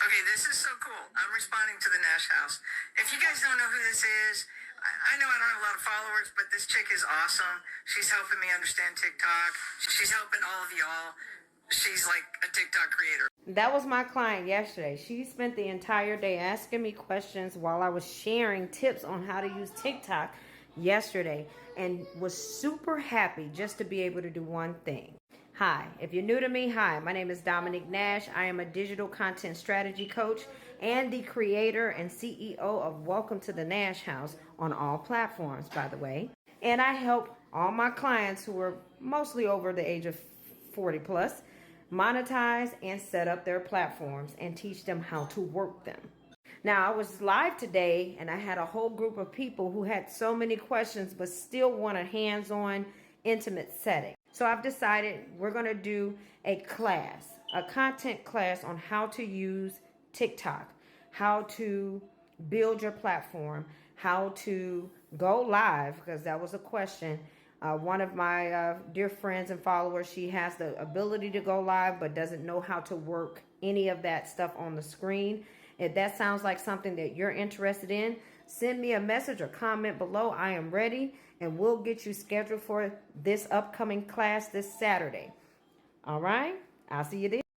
Okay, this is so cool. I'm responding to the Nash House. If you guys don't know who this is, I know I don't have a lot of followers, but this chick is awesome. She's helping me understand TikTok. She's helping all of y'all. She's like a TikTok creator. That was my client yesterday. She spent the entire day asking me questions while I was sharing tips on how to use TikTok yesterday, and was super happy just to be able to do one thing. Hi, if you're new to me, hi, my name is Dominique Nash. I am a digital content strategy coach and the creator and CEO of Welcome to the Nash House on all platforms, by the way. And I help all my clients who are mostly over the age of 40 plus monetize and set up their platforms and teach them how to work them. Now, I was live today and I had a whole group of people who had so many questions but still want a hands-on, intimate setting. So I've decided we're going to do a class, a content class on how to use TikTok, how to build your platform, how to go live, because that was a question. One of my dear friends and followers, she has the ability to go live but doesn't know how to work any of that stuff on the screen. If that sounds like something that you're interested in, send me a message or comment below. I am ready, and we'll get you scheduled for this upcoming class this Saturday. All right, I'll see you there.